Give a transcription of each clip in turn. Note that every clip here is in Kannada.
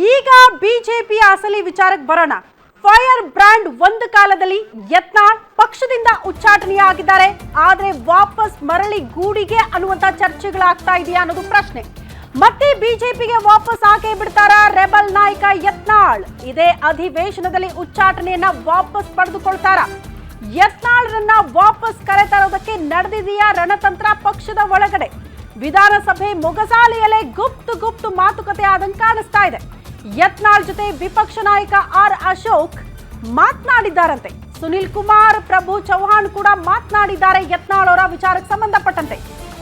ಈಗ ಬಿಜೆಪಿಯ ಅಸಲಿ ವಿಚಾರಕ್ಕೆ ಬರೋಣ. ಫೈರ್ ಬ್ರ್ಯಾಂಡ್ ಒಂದು ಕಾಲದಲ್ಲಿ ಯತ್ನಾಳ್ ಪಕ್ಷದಿಂದ ಉಚ್ಚಾಟನೆಯಾಗಿದ್ದಾರೆ. ಆದ್ರೆ ವಾಪಸ್ ಮರಳಿ ಗೂಡಿಗೆ ಅನ್ನುವಂತ ಚರ್ಚೆಗಳಾಗ್ತಾ ಇದೆಯಾ ಅನ್ನೋದು ಪ್ರಶ್ನೆ. ಮತ್ತೆ ಬಿಜೆಪಿಗೆ ವಾಪಸ್ ಹಾಕೇ ಬಿಡ್ತಾರಾ ರೆಬಲ್ ನಾಯಕ ಯತ್ನಾಳ್? ಇದೇ ಅಧಿವೇಶನದಲ್ಲಿ ಉಚ್ಚಾಟನೆಯನ್ನ ವಾಪಸ್ ಪಡೆದುಕೊಳ್ತಾರ? ಯತ್ನಾಳ್ರನ್ನ ವಾಪಸ್ ಕರೆತರೋದಕ್ಕೆ ನಡೆದಿದೆಯಾ ರಣತಂತ್ರ ಪಕ್ಷದ ಒಳಗಡೆ? ವಿಧಾನಸಭೆ ಮೊಗಸಾಲೆಯಲ್ಲೇ ಗುಪ್ತು ಮಾತುಕತೆ ಆದಂಗೆ ಕಾಣಿಸ್ತಾ ಇದೆ. ಯತ್ನಾಳ್ ಜೊತೆ ವಿಪಕ್ಷ ನಾಯಕ ಆರ್ ಅಶೋಕ್ ಮಾತನಾಡಿದ್ದಾರಂತೆ. ಸುನಿಲ್ ಕುಮಾರ್, ಪ್ರಭು ಚೌಹಾಣ್ ಕೂಡ ಮಾತನಾಡಿದ್ದಾರೆ ಯತ್ನಾಳ್ ಅವರ ವಿಚಾರಕ್ಕೆ ಸಂಬಂಧಪಟ್ಟಂತೆ.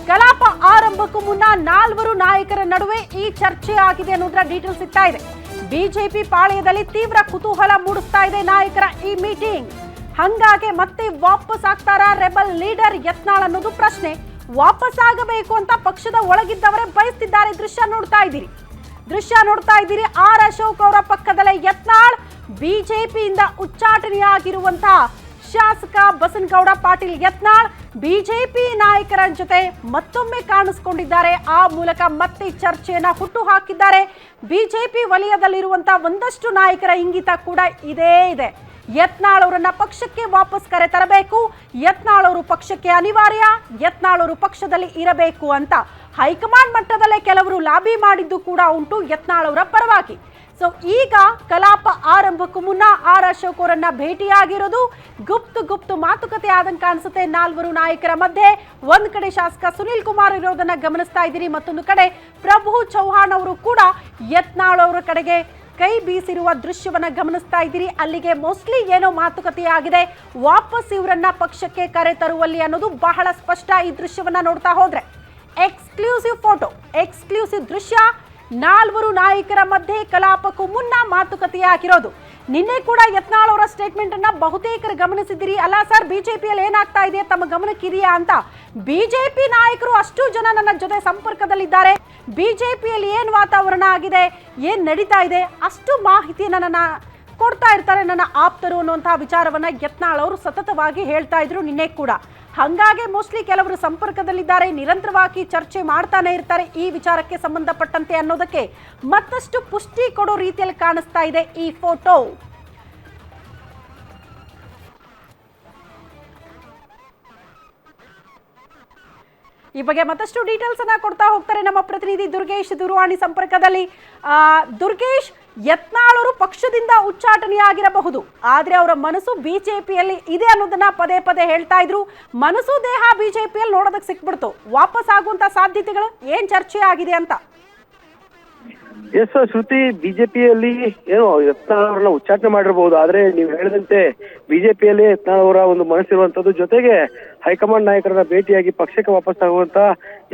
ಕಲಾಪ ಆರಂಭಕ್ಕೂ ಮುನ್ನ ನಾಲ್ವರು ನಾಯಕರ ನಡುವೆ ಈ ಚರ್ಚೆ ಆಗಿದೆ ಅನ್ನೋದರ ಡೀಟೇಲ್ಸ್ ಸಿಗ್ತಾ ಇದೆ. ಬಿಜೆಪಿ ಪಾಳೆಯದಲ್ಲಿ ತೀವ್ರ ಕುತೂಹಲ ಮೂಡಿಸ್ತಾ ಇದೆ ನಾಯಕರ ಈ ಮೀಟಿಂಗ್. ಹಂಗಾಗಿ ಮತ್ತೆ ವಾಪಸ್ ಆಗ್ತಾರಾ ರೆಬಲ್ ಲೀಡರ್ ಯತ್ನಾಳ್ ಅನ್ನೋದು ಪ್ರಶ್ನೆ. ವಾಪಸ್ ಆಗಬೇಕು ಅಂತ ಪಕ್ಷದ ಒಳಗಿದ್ದವರೇ ಬಯಸ್ತಿದ್ದಾರೆ. ದೃಶ್ಯ ನೋಡ್ತಾ ಇದ್ದೀರಿ. ಆರ್ ಅಶೋಕ್ ಅವರ ಪಕ್ಕದಲ್ಲೇ ಯತ್ನಾಳ್, ಬಿಜೆಪಿಯಿಂದ ಉಚ್ಚಾಟನೆಯಾಗಿರುವಂತಹ ಶಾಸಕ ಬಸನಗೌಡ ಪಾಟೀಲ್ ಯತ್ನಾಳ್ ಬಿಜೆಪಿ ನಾಯಕರ ಜೊತೆ ಮತ್ತೊಮ್ಮೆ ಕಾಣಿಸಿಕೊಂಡಿದ್ದಾರೆ. ಆ ಮೂಲಕ ಮತ್ತೆ ಚರ್ಚೆಯನ್ನ ಹುಟ್ಟು ಹಾಕಿದ್ದಾರೆ. ಬಿಜೆಪಿ ವಲಯದಲ್ಲಿರುವಂತಹ ಒಂದಷ್ಟು ನಾಯಕರ ಇಂಗಿತ ಕೂಡ ಇದೇ ಇದೆ. ಯತ್ನಾಳ್ ಅವರನ್ನ ಪಕ್ಷಕ್ಕೆ ವಾಪಸ್ ಕರೆ ತರಬೇಕು, ಯತ್ನಾಳ್ ಅವರು ಪಕ್ಷಕ್ಕೆ ಅನಿವಾರ್ಯ, ಯತ್ನಾಳ್ ಅವರು ಪಕ್ಷದಲ್ಲಿ ಇರಬೇಕು ಅಂತ ಹೈಕಮಾಂಡ್ ಮಟ್ಟದಲ್ಲೇ ಕೆಲವರು ಲಾಬಿ ಮಾಡಿದ್ದು ಕೂಡ ಉಂಟು ಯತ್ನಾಳ್ ಅವರ ಪರವಾಗಿ. ಸೊ ಈಗ ಕಲಾಪ ಆರಂಭಕ್ಕೂ ಮುನ್ನ ಆರ್ ಅಶೋಕ್ ಅವರನ್ನ ಭೇಟಿಯಾಗಿರೋದು ಗುಪ್ತು ಮಾತುಕತೆ ಆದಂಗೆ ಕಾಣಿಸುತ್ತೆ ನಾಲ್ವರು ನಾಯಕರ ಮಧ್ಯೆ. ಒಂದ್ ಕಡೆ ಶಾಸಕ ಸುನಿಲ್ ಕುಮಾರ್ ಇರೋದನ್ನ ಗಮನಿಸ್ತಾ ಇದ್ದೀರಿ, ಮತ್ತೊಂದು ಕಡೆ ಪ್ರಭು ಚೌಹಾಣ್ ಅವರು ಕೂಡ ಯತ್ನಾಳ್ ಅವರ ಕಡೆಗೆ ಕೈ ಬೀಸಿರುವ ದೃಶ್ಯವನ್ನ ಗಮನಿಸ್ತಾ ಇದ್ದೀರಿ. ಅಲ್ಲಿಗೆ ಮೋಸ್ಟ್ಲಿ ಏನೋ ಮಾತುಕತೆ ಆಗಿದೆ, ವಾಪಸ್ ಇವರನ್ನ ಪಕ್ಷಕ್ಕೆ ಕರೆ ತರುವಲ್ಲಿ ಅನ್ನೋದು ಬಹಳ ಸ್ಪಷ್ಟ. ಈ ದೃಶ್ಯವನ್ನ ನೋಡ್ತಾ ಹೋದ್ರೆ ಎಕ್ಸ್ಕ್ಲೂಸಿವ್ ಫೋಟೋ, ಎಕ್ಸ್ಕ್ಲೂಸಿವ್ ದೃಶ್ಯ. ನಾಲ್ವರು ನಾಯಕರ ಮಧ್ಯೆ ಕಲಾಪಕ್ಕೂ ಮುನ್ನ ಮಾತುಕತೆಯಾಗಿರೋದು. ನಿನ್ನೆ ಕೂಡ ಯತ್ನಾಳ್ ಅವರ ಸ್ಟೇಟ್ಮೆಂಟ್ ಅನ್ನ ಬಹುತೇಕರು ಗಮನಿಸಿದ್ದೀರಿ. ಅಲ್ಲ ಸರ್, ಬಿಜೆಪಿಯಲ್ಲಿ ಏನಾಗ್ತಾ ಇದೆ ತಮ್ಮ ಗಮನಕ್ಕಿದೆಯಾ ಅಂತ. ಬಿಜೆಪಿ ನಾಯಕರು ಅಷ್ಟು ಜನ ನನ್ನ ಜೊತೆ ಸಂಪರ್ಕದಲ್ಲಿದ್ದಾರೆ, ಬಿಜೆಪಿಯಲ್ಲಿ ಏನ್ ವಾತಾವರಣ ಆಗಿದೆ, ಏನ್ ನಡೀತಾ ಇದೆ, ಅಷ್ಟು ಮಾಹಿತಿಯನ್ನ ನನ್ನ ಕೊಡ್ತಾ ಇರ್ತಾರೆ ನನ್ನ ಆಪ್ತರು ಅನ್ನುವಂತಹ ವಿಚಾರವನ್ನ ಯತ್ನಾಳ್ ಅವರು ಸತತವಾಗಿ ಹೇಳ್ತಾ ಇದ್ರು ನಿನ್ನೆ ಕೂಡ. ಹಂಗಾಗಿ ಮೋಸ್ಟ್ಲಿ ಕೆಲವರು ಸಂಪರ್ಕದಲ್ಲಿದ್ದಾರೆ, ನಿರಂತರವಾಗಿ ಚರ್ಚೆ ಮಾಡ್ತಾನೆ ಇರ್ತಾರೆ ಈ ವಿಚಾರಕ್ಕೆ ಸಂಬಂಧಪಟ್ಟಂತೆ ಅನ್ನೋದಕ್ಕೆ ಮತ್ತಷ್ಟು ಪುಷ್ಟಿ ಕೊಡೋ ರೀತಿಯಲ್ಲಿ ಕಾಣಿಸ್ತಾ ಇದೆ ಈ ಫೋಟೋ. ಈ ಬಗ್ಗೆ ಮತ್ತಷ್ಟು ಡೀಟೇಲ್ಸ್ ಅನ್ನ ಕೊಡ್ತಾ ಹೋಗ್ತಾರೆ ನಮ್ಮ ಪ್ರತಿನಿಧಿ ದುರ್ಗೇಶ್ ದೂರವಾಣಿ ಸಂಪರ್ಕದಲ್ಲಿ. ದುರ್ಗೇಶ್, ಯತ್ನಾಳ್ ಅವರು ಪಕ್ಷದಿಂದ ಉಚ್ಚಾಟನೆಯಾಗಿರಬಹುದು, ಆದ್ರೆ ಅವರ ಮನಸ್ಸು ಬಿಜೆಪಿಯಲ್ಲಿ ಇದೆ ಅನ್ನೋದನ್ನ ಪದೇ ಹೇಳ್ತಾ ಇದ್ರು. ಮನಸ್ಸು ದೇಹ ಬಿಜೆಪಿಯಲ್ಲಿ ನೋಡೋದಕ್ಕೆ ಸಿಕ್ಬಿಡ್ತು. ವಾಪಸ್ ಆಗುವಂತ ಸಾಧ್ಯತೆಗಳು ಏನ್ ಚರ್ಚೆ ಆಗಿದೆ ಅಂತ? ಎಸ್ ಶ್ರುತಿ, ಬಿಜೆಪಿಯಲ್ಲಿ ಏನೋ ಯತ್ನಾಳ್ ಅವರನ್ನ ಉಚ್ಚಾಟನೆ ಮಾಡಿರಬಹುದು, ಆದ್ರೆ ನೀವು ಹೇಳಿದಂತೆ ಬಿಜೆಪಿಯಲ್ಲಿ ಯತ್ನಾಳ್ ಅವರ ಒಂದು ಮನಸ್ಸಿರುವಂತದ್ದು, ಜೊತೆಗೆ ಹೈಕಮಾಂಡ್ ನಾಯಕರನ್ನ ಭೇಟಿಯಾಗಿ ಪಕ್ಷಕ್ಕೆ ವಾಪಸ್ ಆಗುವಂತ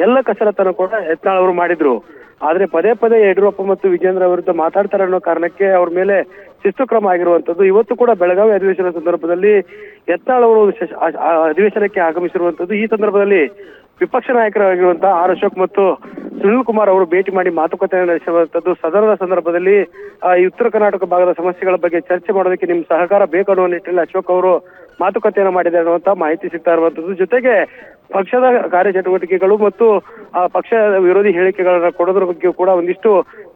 ಎಲ್ಲ ಕಸರತ್ತನ್ನು ಕೂಡ ಯತ್ನಾಳ್ ಅವರು ಮಾಡಿದ್ರು. ಆದ್ರೆ ಪದೇ ಯಡಿಯೂರಪ್ಪ ಮತ್ತು ವಿಜೇಂದ್ರ ವಿರುದ್ಧ ಮಾತಾಡ್ತಾರೆ ಅನ್ನೋ ಕಾರಣಕ್ಕೆ ಅವ್ರ ಮೇಲೆ ಶಿಸ್ತು ಕ್ರಮ ಆಗಿರುವಂತದ್ದು. ಇವತ್ತು ಕೂಡ ಬೆಳಗಾವಿ ಅಧಿವೇಶನ ಸಂದರ್ಭದಲ್ಲಿ ಯತ್ನಾಳ್ ಅವರು ಅಧಿವೇಶನಕ್ಕೆ ಆಗಮಿಸಿರುವಂತದ್ದು. ಈ ಸಂದರ್ಭದಲ್ಲಿ ವಿಪಕ್ಷ ನಾಯಕರಾಗಿರುವಂತಹ ಆರ್ ಅಶೋಕ್ ಮತ್ತು ಸುನಿಲ್ ಕುಮಾರ್ ಅವರು ಭೇಟಿ ಮಾಡಿ ಮಾತುಕತೆ ನಡೆಸಿರುವಂತದ್ದು. ಸದನದ ಸಂದರ್ಭದಲ್ಲಿ ಈ ಉತ್ತರ ಕರ್ನಾಟಕ ಭಾಗದ ಸಮಸ್ಯೆಗಳ ಬಗ್ಗೆ ಚರ್ಚೆ ಮಾಡೋದಕ್ಕೆ ನಿಮ್ ಸಹಕಾರ ಬೇಕು ಅನ್ನುವ ನಿಟ್ಟಿನಲ್ಲಿ ಅಶೋಕ್ ಅವರು ಮಾತುಕತೆಯನ್ನು ಮಾಡಿದ್ದಾರೆ ಅನ್ನುವಂತ ಮಾಹಿತಿ ಸಿಗ್ತಾ ಇರುವಂತದ್ದು. ಜೊತೆಗೆ ಪಕ್ಷದ ಕಾರ್ಯಚಟುವಟಿಕೆಗಳು ಮತ್ತು ಪಕ್ಷ ವಿರೋಧಿ ಹೇಳಿಕೆಗಳನ್ನ ಕೊಡೋದ್ರ ಬಗ್ಗೆ ಕೂಡ ಒಂದಿಷ್ಟು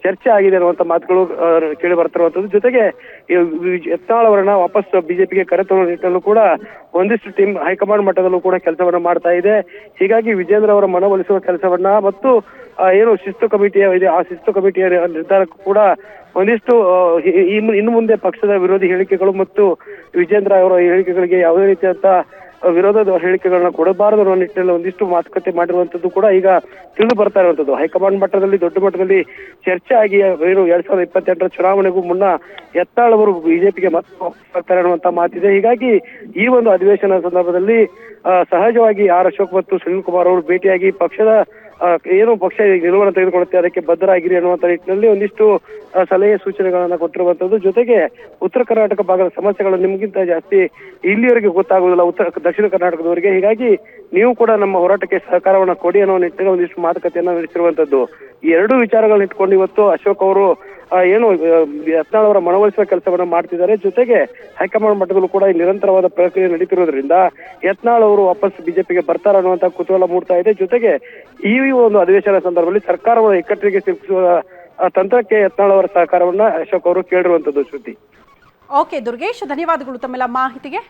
ಚರ್ಚೆ ಆಗಿದೆ ಅನ್ನುವಂತ ಮಾತುಗಳು ಕೇಳಿ ಬರ್ತಿರುವಂತದ್ದು. ಜೊತೆಗೆ ಯತ್ನಾಳ್ ಅವರನ್ನ ವಾಪಸ್ ಬಿಜೆಪಿಗೆ ಕರೆತರುವ ನಿಟ್ಟಿನಲ್ಲೂ ಕೂಡ ಒಂದಿಷ್ಟು ಟೀಮ್ ಹೈಕಮಾಂಡ್ ಮಟ್ಟದಲ್ಲೂ ಕೂಡ ಕೆಲಸವನ್ನ ಮಾಡ್ತಾ ಇದೆ. ಹೀಗಾಗಿ ವಿಜೇಂದ್ರ ಅವರ ಮನವೊಲಿಸುವ ಕೆಲಸವನ್ನ ಮತ್ತು ಏನು ಶಿಸ್ತು ಕಮಿಟಿಯ ಇದೆ, ಆ ಶಿಸ್ತು ಕಮಿಟಿಯ ನಿರ್ಧಾರಕ್ಕೂ ಕೂಡ ಒಂದಿಷ್ಟು ಇನ್ನು ಮುಂದೆ ಪಕ್ಷದ ವಿರೋಧಿ ಹೇಳಿಕೆಗಳು ಮತ್ತು ವಿಜೇಂದ್ರ ಅವರ ಹೇಳಿಕೆಗಳಿಗೆ ಯಾವುದೇ ರೀತಿಯಂತ ವಿರೋಧದ ಹೇಳಿಕೆಗಳನ್ನ ಕೊಡಬಾರದು ಅನ್ನೋ ನಿಟ್ಟಿನಲ್ಲಿ ಒಂದಿಷ್ಟು ಮಾತುಕತೆ ಮಾಡಿರುವಂತದ್ದು ಕೂಡ ಈಗ ತಿಳಿದು ಬರ್ತಾ ಇರುವಂತದ್ದು. ಹೈಕಮಾಂಡ್ ಮಟ್ಟದಲ್ಲಿ ದೊಡ್ಡ ಮಟ್ಟದಲ್ಲಿ ಚರ್ಚೆ ಆಗಿ ಏನು 2028ರ ಚುನಾವಣೆಗೂ ಮುನ್ನ ಯತ್ನಾಳ್ ಅವರು ಬಿಜೆಪಿಗೆ ಮತ್ತೆ ಬರ್ತಾರೆ ಅನ್ನುವಂತ ಮಾತಿದೆ. ಹೀಗಾಗಿ ಈ ಒಂದು ಅಧಿವೇಶನ ಸಂದರ್ಭದಲ್ಲಿ ಸಹಜವಾಗಿ ಆರ್ ಅಶೋಕ್ ಮತ್ತು ಸುನಿಲ್ ಕುಮಾರ್ ಅವರು ಭೇಟಿಯಾಗಿ ಪಕ್ಷದ ಏನು ಪಕ್ಷ ನಿಲುವನ್ನು ತೆಗೆದುಕೊಳ್ಳುತ್ತೆ ಅದಕ್ಕೆ ಬದ್ಧರಾಗಿರಿ ಅನ್ನುವಂತ ನಿಟ್ಟಿನಲ್ಲಿ ಒಂದಿಷ್ಟು ಸಲಹೆ ಸೂಚನೆಗಳನ್ನ ಕೊಟ್ಟಿರುವಂತದ್ದು. ಜೊತೆಗೆ ಉತ್ತರ ಕರ್ನಾಟಕ ಭಾಗದ ಸಮಸ್ಯೆಗಳು ನಿಮ್ಗಿಂತ ಜಾಸ್ತಿ ಇಲ್ಲಿಯವರೆಗೆ ಗೊತ್ತಾಗುವುದಿಲ್ಲ ದಕ್ಷಿಣ ಕರ್ನಾಟಕದವರಿಗೆ, ಹೀಗಾಗಿ ನೀವು ಕೂಡ ನಮ್ಮ ಹೋರಾಟಕ್ಕೆ ಸಹಕಾರವನ್ನ ಕೊಡಿ ಅನ್ನೋ ನಿಟ್ಟಿನಲ್ಲಿ ಒಂದಿಷ್ಟು ಮಾತುಕತೆಯನ್ನ ನಡೆಸಿರುವಂತದ್ದು. ಈ ಎರಡೂ ವಿಚಾರಗಳನ್ನ ಇಟ್ಕೊಂಡು ಇವತ್ತು ಅಶೋಕ್ ಅವರು ಏನು ಯತ್ನಾಳ್ ಅವರ ಮನವೊಲಿಸುವ ಕೆಲಸವನ್ನ ಮಾಡ್ತಿದ್ದಾರೆ. ಜೊತೆಗೆ ಹೈಕಮಾಂಡ್ ಮಟ್ಟದಲ್ಲೂ ಕೂಡ ಈ ನಿರಂತರವಾದ ಪ್ರಕ್ರಿಯೆ ನಡೀತಿರೋದ್ರಿಂದ ಯತ್ನಾಳ್ ಅವರು ವಾಪಸ್ ಬಿಜೆಪಿಗೆ ಬರ್ತಾರ ಅನ್ನುವಂತ ಕುತೂಹಲ ಮೂಡ್ತಾ ಇದೆ. ಜೊತೆಗೆ ಈ ಒಂದು ಅಧಿವೇಶನ ಸಂದರ್ಭದಲ್ಲಿ ಸರ್ಕಾರವನ್ನು ಇಕ್ಕಟ್ಟಿಗೆ ಸಿಲುಕಿಸುವ ತಂತ್ರಕ್ಕೆ ಯತ್ನಾಳ್ ಅವರ ಸಹಕಾರವನ್ನ ಅಶೋಕ್ ಅವರು ಕೇಳಿರುವಂತದ್ದು ಶ್ರುತಿ. ಓಕೆ ದುರ್ಗೇಶ್, ಧನ್ಯವಾದಗಳು ತಮ್ಮೆಲ್ಲ ಮಾಹಿತಿಗೆ.